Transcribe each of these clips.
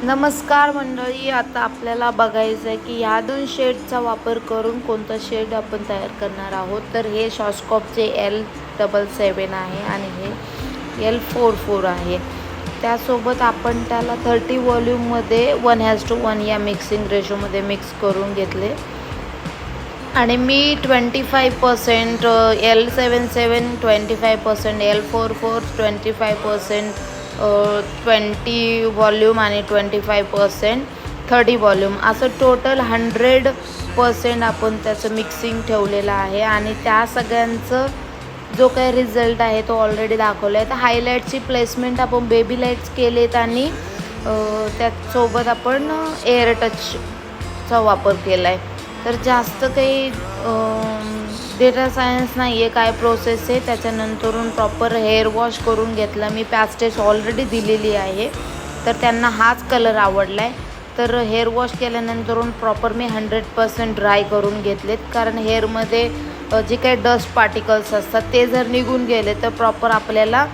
नमस्कार मंडळी, आता आपल्याला बघायचं आहे की ह्या दोन शेडचा वापर करून कोणता शेड आपण तयार करणार आहोत. तर हे शॉर्ट्सकॉपचे L-77 आहे आणि हे L-44 आहे. त्यासोबत आपण त्याला 30 व्हॉल्यूममध्ये 1:1 या मिक्सिंग रेशोमध्ये मिक्स करून घेतले आणि मी 25% L-77, 25% L-44, 25% 20 व्हॉल्यूम आणि 25% 30 व्हॉल्यूम असं टोटल 100% आपण त्याचं मिक्सिंग ठेवलेलं आहे. आणि त्या सगळ्यांचं जो काही रिझल्ट आहे तो ऑलरेडी दाखवला आहे. तर हायलाईटची प्लेसमेंट आपण बेबी लाईट्स केलेत आणि त्याचसोबत आपण एअर टचचा वापर केला आहे. तर जास्त काही डेटा सायन्स नाही आहे, काय प्रोसेस आहे. त्याच्यानंतरून प्रॉपर हेअर वॉश करून घेतला मी. पॅस्टेज ऑलरेडी दिलेली आहे, तर त्यांना हाच कलर आवडला आहे. तर हेअर वॉश केल्यानंतरून प्रॉपर मी 100% ड्राय करून घेतलेत, कारण हेअरमध्ये जे काही डस्ट पार्टिकल्स असतात ते जर निघून गेले तर प्रॉपर आपल्याला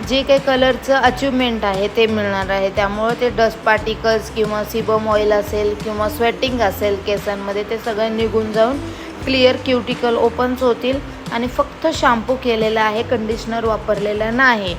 जे काही कलरचं अचिव्हमेंट आहे ते मिळणार आहे. त्यामुळे ते डस्ट पार्टिकल्स किंवा सिबम ऑइल असेल किंवा स्वेटिंग असेल केसांमध्ये ते सगळं निघून जाऊन क्लिअर क्युटिकल ओपन्स होतील. आणि फक्त शॅम्पू केलेला आहे, कंडिशनर वापरलेलं नाही.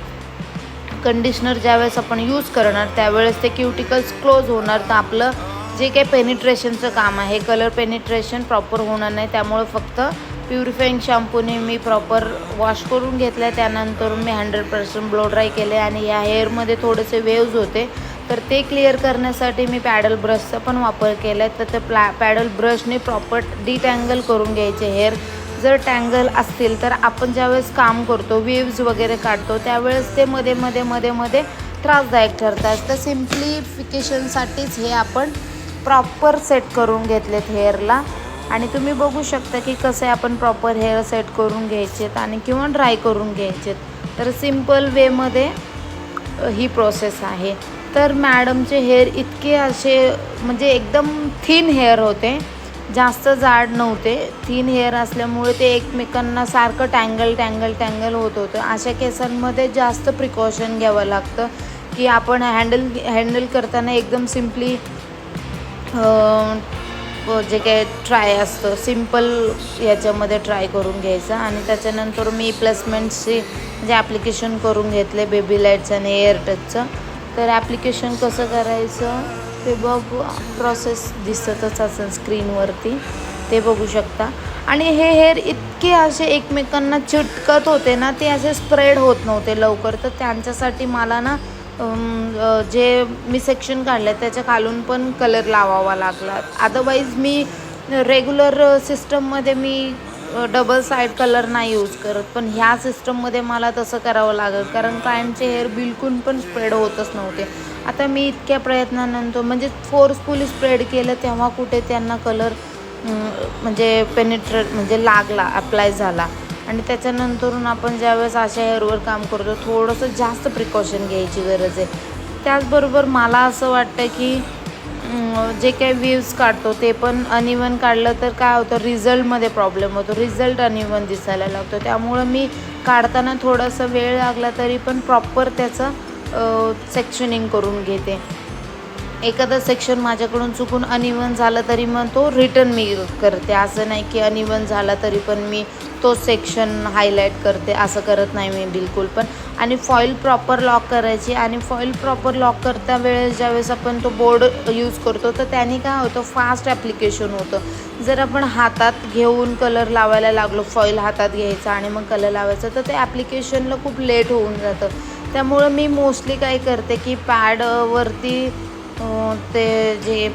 कंडिशनर ज्यावेळेस आपण यूज करणार त्यावेळेस ते क्युटिकल्स क्लोज होणार, तर आपलं जे काही पेनिट्रेशनचं काम आहे कलर पेनिट्रेशन प्रॉपर होणार नाही. त्यामुळे फक्त प्युरिफाईंग शॅम्पूने मी प्रॉपर वॉश करून घेतलं आहे. त्यानंतर मी 100% ब्लो ड्राय केले आणि या हेअरमध्ये थोडेसे वेव्ज होते, तर ते क्लिअर करण्यासाठी मी पॅडल ब्रशचा पण वापर केला आहे. तर ते पॅडल ब्रशने प्रॉपर डिटँगल करून घ्यायचे हेअर. जर टँगल असतील तर आपण ज्यावेळेस काम करतो वेव्ज वगैरे काढतो त्यावेळेस ते मध्ये त्रासदायक ठरतात. तर सिम्प्लिफिकेशनसाठीच हे आपण प्रॉपर सेट करून घेतलेत हेअरला. आणि तुम्ही बघू शकता की कसे आपण प्रॉपर हेअर सेट करून घ्यायचेत आणि किंवा ड्राय करून घ्यायचेत. तर सिम्पल वेमध्ये ही प्रोसेस आहे. तर मॅडमचे हेअर इतके असे म्हणजे एकदम थिन हेअर होते, जास्त जाड नव्हते. थिन हेअर असल्यामुळे ते एकमेकांना सारखं टँगल होत होतं. अशा केसांमध्ये जास्त प्रिकॉशन घ्यावं लागतं की आपण हँडल करताना एकदम सिम्पली जे काही ट्राय असतं सिम्पल याच्यामध्ये ट्राय करून घ्यायचं. आणि त्याच्यानंतर मी प्लेसमेंट्सची म्हणजे ॲप्लिकेशन करून घेतले बेबी लाईट्स आणि एअर टचचं. तर ॲप्लिकेशन कसं करायचं ते बघ, प्रोसेस दिसतच असेल स्क्रीनवरती, ते बघू शकता. आणि हे हेअर इतके असे एकमेकांना चिटकत होते ना, ते असे स्प्रेड होत नव्हते लवकर. तर त्यांच्यासाठी मला ना जे मी सेक्शन काढले त्याच्या खालून पण कलर लावावा लागला. अदरवाईज मी रेग्युलर सिस्टममध्ये मी डबल साईड कलर नाही यूज करत, पण ह्या सिस्टममध्ये मला तसं करावं लागेल, कारण क्लायंटचे हेअर बिलकुल पण स्प्रेड होतच नव्हते. आता मी इतक्या प्रयत्नानंतर म्हणजे फोर्सफुली स्प्रेड केलं तेव्हा कुठे त्यांना कलर म्हणजे पेनिट्रेट म्हणजे लागला, अप्लाय झाला. आणि त्याच्यानंतरून आपण ज्यावेळेस अशा हेअरवर काम करतो थोडंसं जास्त प्रिकॉशन घ्यायची गरज आहे. त्याचबरोबर मला असं वाटतं की जे काही व्ह्यूज काढतो ते पण अनइवन काढलं तर काय होतं, रिझल्टमध्ये प्रॉब्लेम होतो, रिझल्ट अनइवन दिसायला लागतो. त्यामुळं मी काढताना थोडासा वेळ लागला तरी पण प्रॉपर त्याचं सेक्शनिंग करून घेते. एखादं सेक्शन माझ्याकडून चुकून अनइवन झालं तरी मग तो रिटर्न मी करते. असं नाही की अनइवन झाला तरी पण मी तो सेक्शन हायलाईट करते, असं करत नाही मी बिलकुल पण. आणि फॉईल प्रॉपर लॉक करायची. आणि फॉईल प्रॉपर लॉक करता वेळेस ज्यावेळेस आपण तो बोर्ड यूज करतो तर त्याने काय होतं, फास्ट ॲप्लिकेशन होतं. जर आपण हातात घेऊन कलर लावायला लागलो, फॉईल हातात घ्यायचा आणि मग कलर लावायचा, तर ते ॲप्लिकेशनला खूप लेट होऊन जातं. त्यामुळं मी मोस्टली काय करते की पॅडवरती ते जे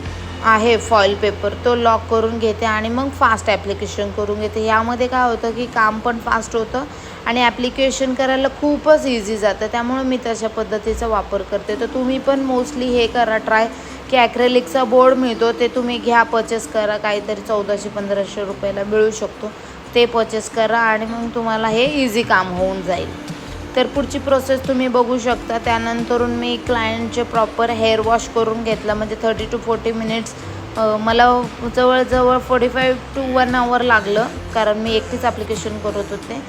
आहे फॉईल पेपर तो लॉक करून घेते आणि मग फास्ट ॲप्लिकेशन करून घेते. यामध्ये काय होतं की काम पण फास्ट होतं आणि ॲप्लिकेशन करायला खूपच इझी जातं. त्यामुळे मी तशा पद्धतीचा वापर करते. तर तुम्ही पण मोस्टली हे करा ट्राय, की ॲक्रेलिकचा बोर्ड मिळतो ते तुम्ही घ्या, परचेस करा. काहीतरी 1400-1500 रुपयाला मिळू शकतो. ते परचेस करा आणि मग तुम्हाला हे इझी काम होऊन जाईल. तर पुढची प्रोसेस तुम्ही बघू शकता. त्यानंतरून मी क्लायंटचे प्रॉपर हेअर वॉश करून घेतला, म्हणजे 30 to 40 मिनिट्स मला जवळजवळ 45 to 1 hour लागलं, कारण मी एकटीच ॲप्लिकेशन करत होते.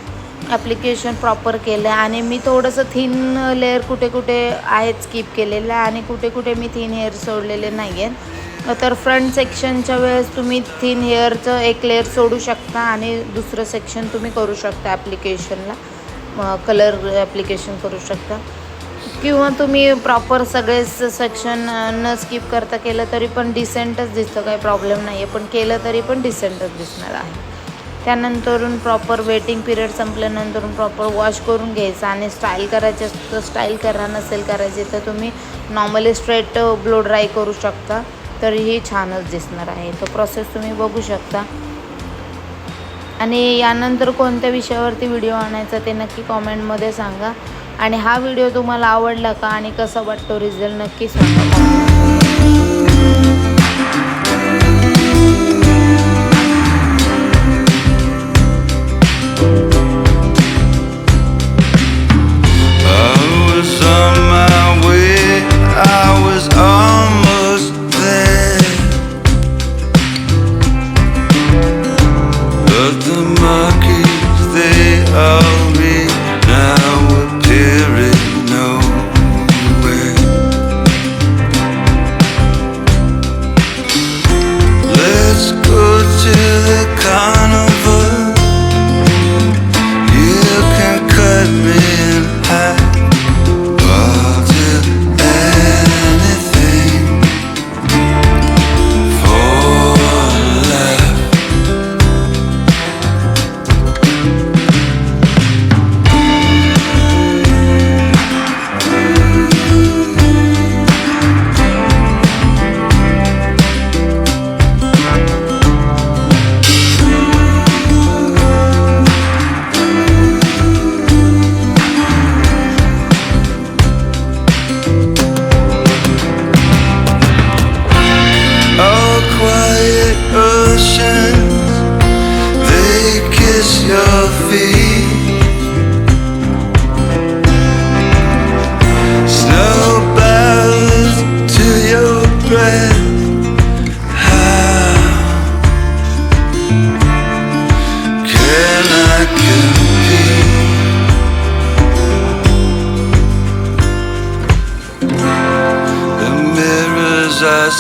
ॲप्लिकेशन प्रॉपर केलं आहे आणि मी थोडंसं थिन लेअर कुठे कुठे आहेत स्किप केलेलं आहे आणि कुठे कुठे मी थिन हेअर सोडलेले नाही आहेत. तर फ्रंट सेक्शनच्या वेळेस तुम्ही थिन हेअरचं एक लेअर सोडू शकता आणि दुसरं सेक्शन तुम्ही करू शकता ॲप्लिकेशनला, कलर ॲप्लिकेशन करू शकता, किंवा तुम्ही प्रॉपर सगळेच सेक्शन न स्किप करता केलं तरी पण डिसेंटच दिसतं, काही प्रॉब्लेम नाही आहे, पण केलं तरी पण डिसेंटच दिसणार आहे. त्यानंतरून प्रॉपर वेटिंग पिरियड संपल्यानंतर प्रॉपर वॉश करून घ्यायचं आणि स्टाईल करायचे असतं तर स्टाईल करा, नसेल करायची तर तुम्ही नॉर्मली स्ट्रेट ब्लो ड्राय करू शकता, तरीही छानच दिसणार आहे. तो प्रोसेस तुम्ही बघू शकता. आणि यानंतर कोणत्या विषयावरती व्हिडिओ आणायचा ते नक्की कॉमेंटमध्ये सांगा. आणि हा व्हिडिओ तुम्हाला आवडला का आणि कसा वाटतो रिझल्ट नक्की सांगा.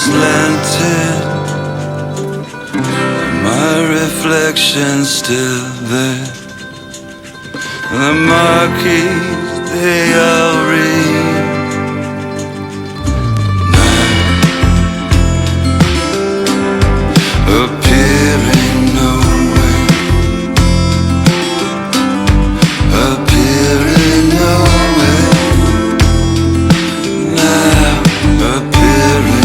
Slanted, my reflection still there. The marquees they all read. Now appearing nowhere, appearing nowhere. Now appearing.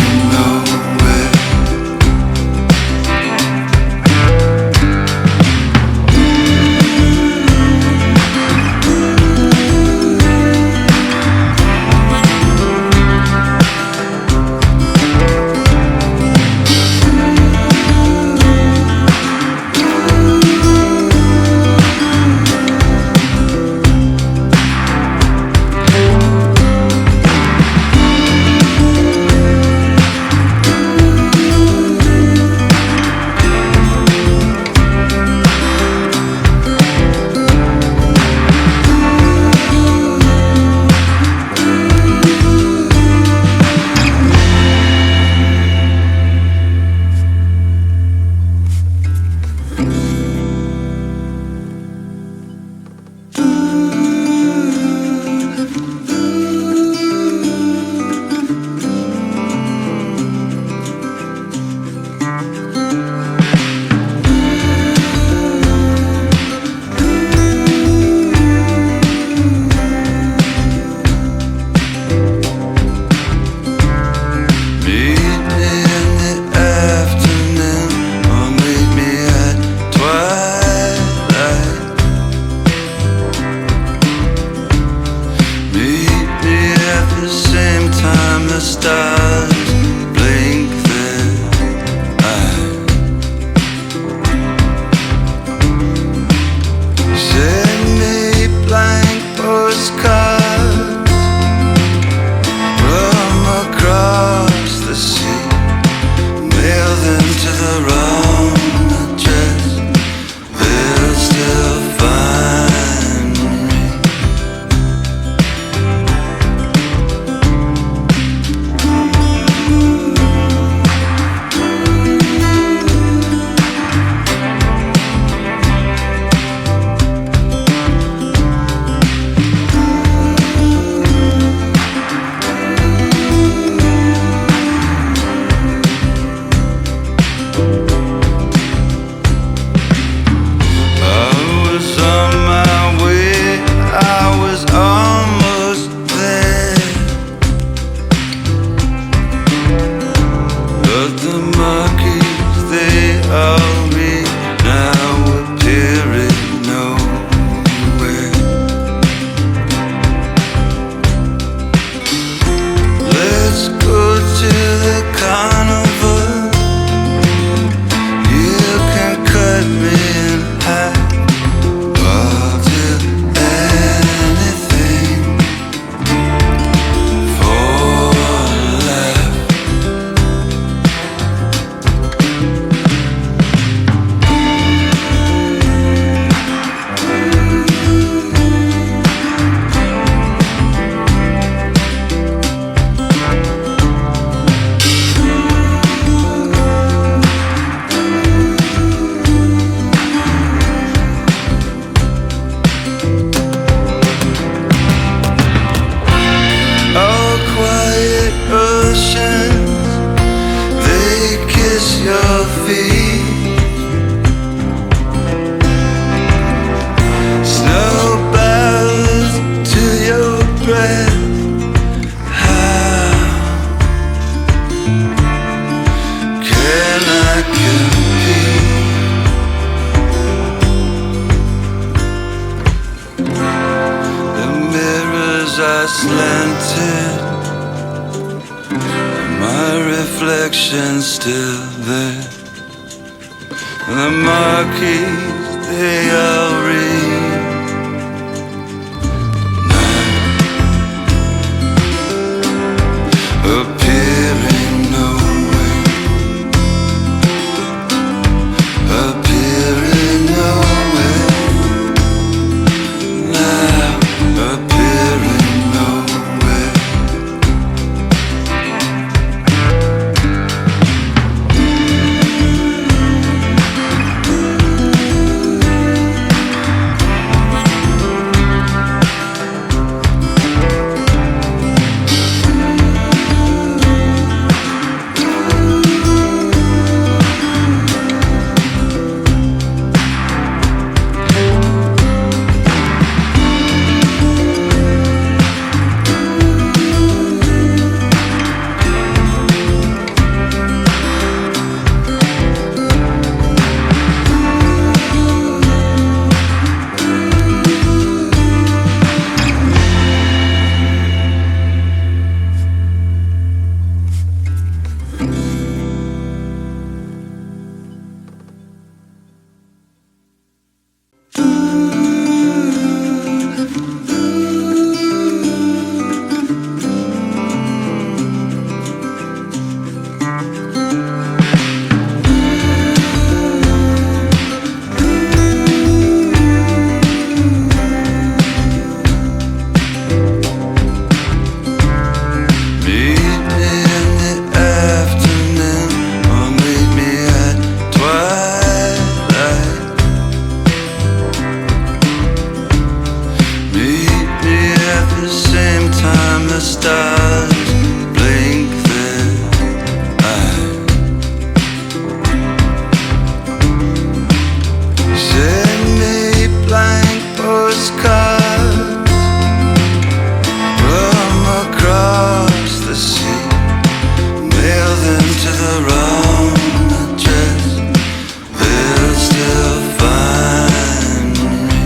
feet. Snow bows to your breath. How can I compete? The mirrors are slanted, my reflection's still there. The marquees, they all read. Now, appearing nowhere, appearing nowhere. Now, appearing nowhere. Meet me in the afternoon, or meet me at twilight. Meet me at the same time the stars blink their eyes. Send me blank postcards from across the sea. Mail them to the wrong address, they'll still find me.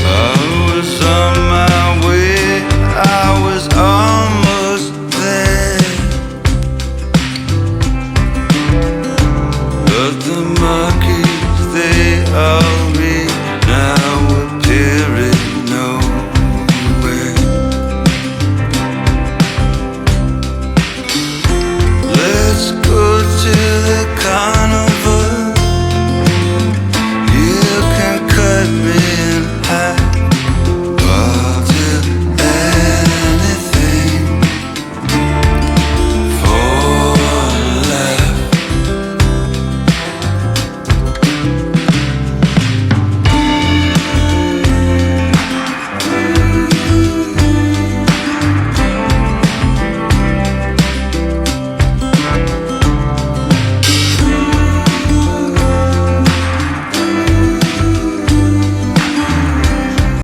I was on my way, I was almost there, but the monkeys, they all